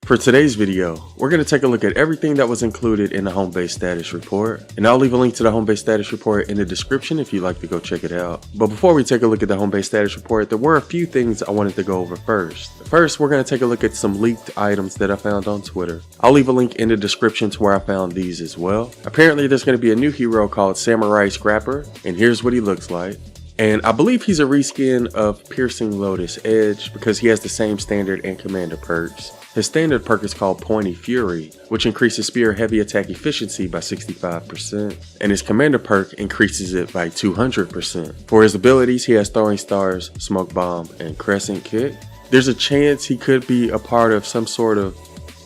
For today's video, we're going to take a look at everything that was included in the home base status report, and I'll leave a link to the home base status report in the description if you'd like to go check it out. But before we take a look at the home base status report, there were a few things I wanted to go over first. First, we're going to take a look at some leaked items that I found on Twitter. I'll leave a link in the description to where I found these as well. Apparently there's going to be a new hero called Samurai Scrapper, and here's what he looks like. And I believe he's a reskin of Piercing Lotus Edge because he has the same standard and commander perks. His standard perk is called Pointy Fury, which increases spear heavy attack efficiency by 65%, and his commander perk increases it by 200%. For his abilities, he has Throwing Stars, Smoke Bomb, and Crescent Kick. There's a chance he could be a part of some sort of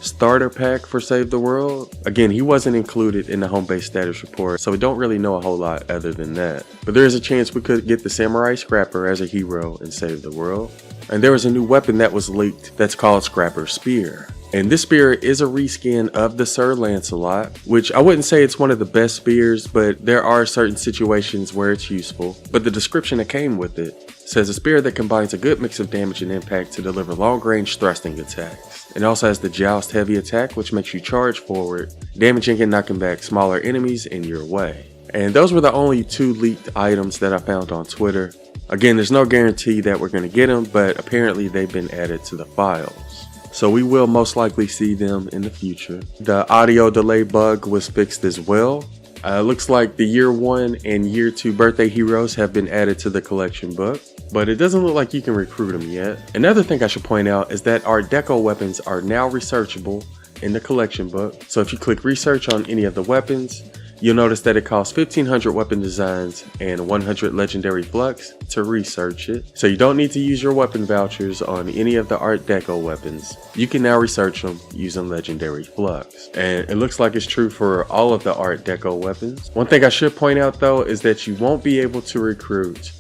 starter pack for Save the World. Again, he wasn't included in the home base status report, so we don't really know a whole lot other than that. But there is a chance we could get the Samurai Scrapper as a hero in Save the World. And there was a new weapon that was leaked that's called Scrapper Spear. And this spear is a reskin of the Sir Lancelot, which I wouldn't say it's one of the best spears, but there are certain situations where it's useful. But the description that came with it says a spear that combines a good mix of damage and impact to deliver long-range thrusting attacks. It also has the Joust heavy attack, which makes you charge forward, damaging and knocking back smaller enemies in your way. And those were the only two leaked items that I found on Twitter. Again, there's no guarantee that we're going to get them, but apparently they've been added to the files. So we will most likely see them in the future. The audio delay bug was fixed as well. Looks like the year 1 and year 2 birthday heroes have been added to the collection book, but it doesn't look like you can recruit them yet. Another thing I should point out is that our Deco weapons are now researchable in the collection book. So if you click research on any of the weapons, you'll notice that it costs 1,500 weapon designs and 100 legendary flux to research it. So you don't need to use your weapon vouchers on any of the Art Deco weapons. You can now research them using legendary flux. And it looks like it's true for all of the Art Deco weapons. One thing I should point out though is that you won't be able to recruit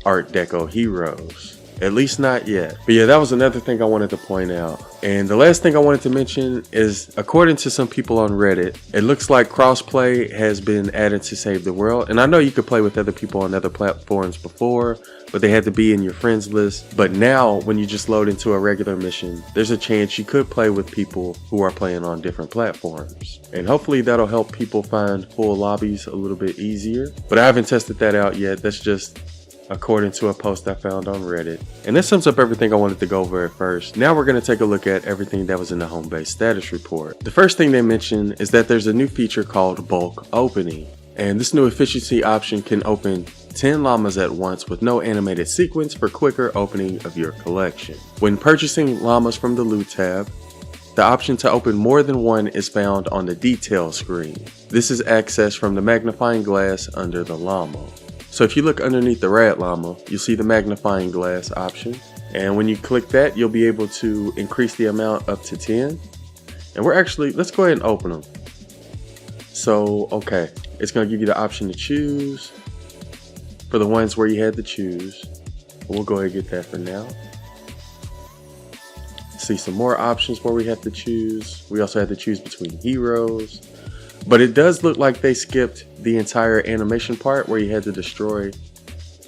Art Deco heroes. At least not yet. But yeah, that was another thing I wanted to point out. And the last thing I wanted to mention is, according to some people on Reddit, it looks like crossplay has been added to Save the World. And I know you could play with other people on other platforms before, but they had to be in your friends list. But now, when you just load into a regular mission, there's a chance you could play with people who are playing on different platforms. And hopefully that'll help people find full lobbies a little bit easier. But I haven't tested that out yet. That's just according to a post I found on Reddit. And that sums up everything I wanted to go over at first. Now we're going to take a look at everything that was in the home base status report. The first thing they mention is that there's a new feature called bulk opening. And this new efficiency option can open 10 llamas at once with no animated sequence for quicker opening of your collection. When purchasing llamas from the loot tab, the option to open more than one is found on the detail screen. This is accessed from the magnifying glass under the llama. So if you look underneath the red llama, you'll see the magnifying glass option. And when you click that, you'll be able to increase the amount up to 10. And let's go ahead and open them. So, okay, it's gonna give you the option to choose for the ones where you had to choose. We'll go ahead and get that for now. See some more options where we have to choose. We also have to choose between heroes. But it does look like they skipped the entire animation part where you had to destroy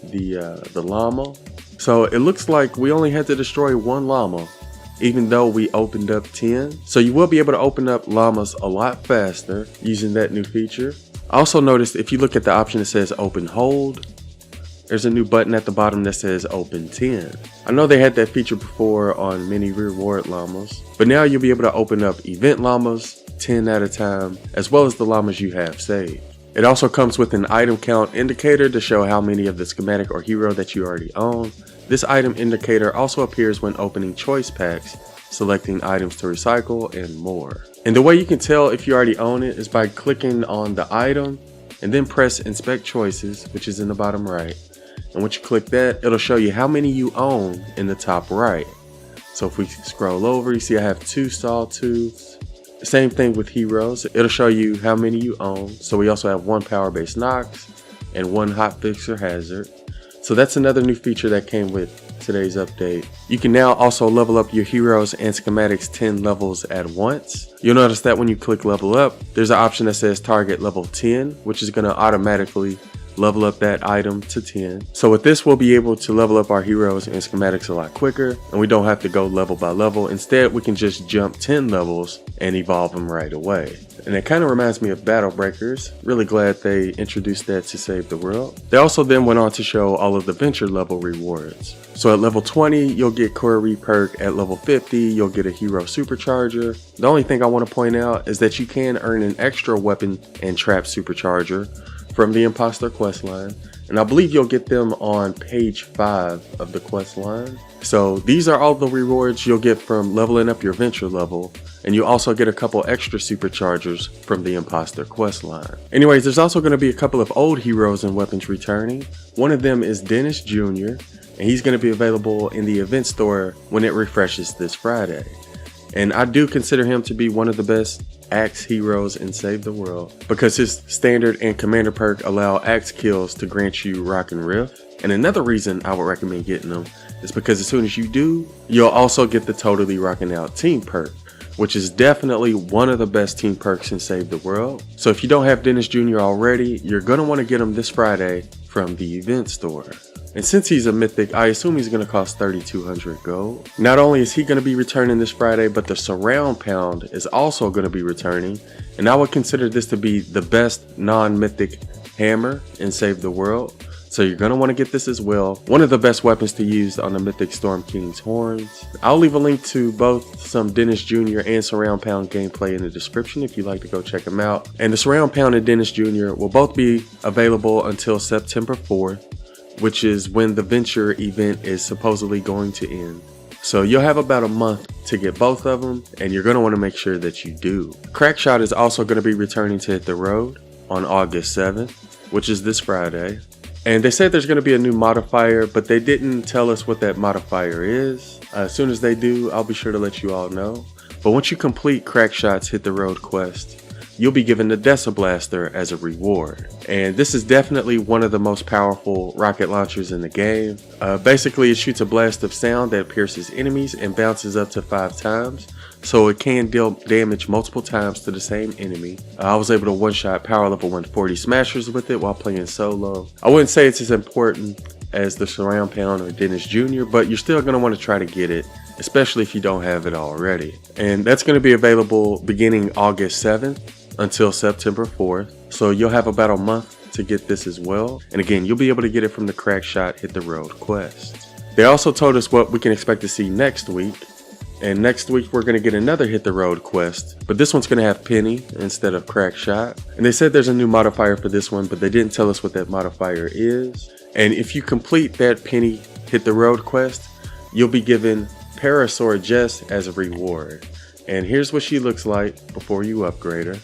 the llama. So it looks like we only had to destroy one llama, even though we opened up 10. So you will be able to open up llamas a lot faster using that new feature. I also noticed if you look at the option that says open hold, there's a new button at the bottom that says open 10. I know they had that feature before on many reward llamas, but now you'll be able to open up event llamas 10 at a time, as well as the llamas you have saved. It also comes with an item count indicator to show how many of the schematic or hero that you already own. This item indicator also appears when opening choice packs, selecting items to recycle, and more. And the way you can tell if you already own it is by clicking on the item and then press inspect choices, which is in the bottom right. And once you click that, it'll show you how many you own in the top right. So if we scroll over, you see I have 2 Sawtooths. Same thing with heroes. It'll show you how many you own. So we also have 1 power base Nox and 1 hot fixer hazard. So that's another new feature that came with today's update. You can now also level up your heroes and schematics 10 levels at once. You'll notice that when you click level up, there's an option that says target level 10, which is going to automatically level up that item to 10. So with this, we'll be able to level up our heroes and schematics a lot quicker, and we don't have to go level by level. Instead, we can just jump 10 levels and evolve them right away. And it kind of reminds me of Battle Breakers. Really glad they introduced that to Save the World. They also then went on to show all of the venture level rewards. So at level 20, you'll get Query perk. At level 50, you'll get a hero supercharger. The only thing I want to point out is that you can earn an extra weapon and trap supercharger from the imposter questline. And I believe you'll get them on page 5 of the questline. So these are all the rewards you'll get from leveling up your venture level, and you also get a couple extra superchargers from the imposter questline. Anyways, there's also going to be a couple of old heroes and weapons returning. One of them is Dennis Jr., and he's going to be available in the event store when it refreshes this Friday. And I do consider him to be one of the best axe heroes in Save the World, because his standard and commander perk allow axe kills to grant you Rock and Riff. And another reason I would recommend getting them is because as soon as you do, you'll also get the Totally Rockin' Out team perk, which is definitely one of the best team perks in Save the World. So if you don't have Dennis Jr. already, you're going to want to get him this Friday from the event store. And since he's a mythic, I assume he's going to cost 3,200 gold. Not only is he going to be returning this Friday, but the surround pound is also going to be returning. And I would consider this to be the best non-mythic hammer in Save the World. So you're going to want to get this as well. One of the best weapons to use on the Mythic Storm King's horns. I'll leave a link to both some Dennis Jr. and Surround Pound gameplay in the description if you'd like to go check them out. And the Surround Pound and Dennis Jr. will both be available until September 4th, which is when the Venture event is supposedly going to end. So you'll have about a month to get both of them, and you're going to want to make sure that you do. Crackshot is also going to be returning to Hit the Road on August 7th, which is this Friday. And they said there's going to be a new modifier, but they didn't tell us what that modifier is. As soon as they do, I'll be sure to let you all know. But once you complete Crackshot's Hit the Road quest, you'll be given the Deco Blaster as a reward. And this is definitely one of the most powerful rocket launchers in the game. Basically, it shoots a blast of sound that pierces enemies and bounces up to 5 times. So it can deal damage multiple times to the same enemy. I was able to one-shot power level 140 smashers with it while playing solo. I wouldn't say it's as important as the Surround Pound or Dennis Jr., but you're still going to want to try to get it, especially if you don't have it already. And that's going to be available beginning August 7th until September 4th. So you'll have about a month to get this as well. And again, you'll be able to get it from the Crackshot Hit the Road quest. They also told us what we can expect to see next week. And next week we're going to get another Hit the Road quest, but this one's going to have Penny instead of Crackshot. And they said there's a new modifier for this one, but they didn't tell us what that modifier is. And if you complete that Penny Hit the Road quest, you'll be given Parasaur Jess as a reward. And here's what she looks like before you upgrade her.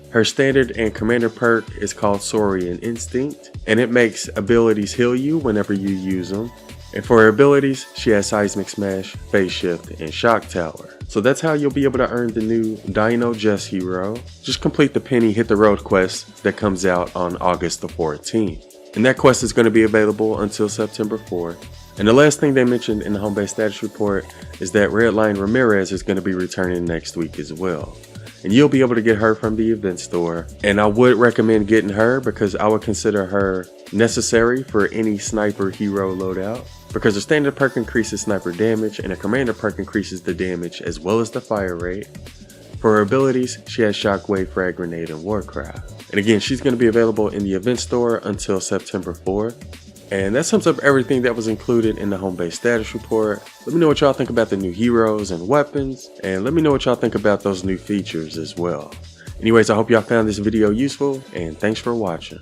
Her standard and commander perk is called Saurian Instinct, and it makes abilities heal you whenever you use them. And for her abilities, she has Seismic Smash, Phase Shift, and Shock Tower. So that's how you'll be able to earn the new Dino Jess hero. Just complete the Penny Hit the Road quest that comes out on August the 14th. And that quest is going to be available until September 4th. And the last thing they mentioned in the home base status report is that Redline Ramirez is going to be returning next week as well. And you'll be able to get her from the event store. And I would recommend getting her because I would consider her necessary for any sniper hero loadout. Because her standard perk increases sniper damage and her commander perk increases the damage as well as the fire rate. For her abilities, she has Shockwave, Frag Grenade, and Warcraft. And again, she's going to be available in the event store until September 4th. And that sums up everything that was included in the home base status report. Let me know what y'all think about the new heroes and weapons, and let me know what y'all think about those new features as well. Anyways, I hope y'all found this video useful, and thanks for watching.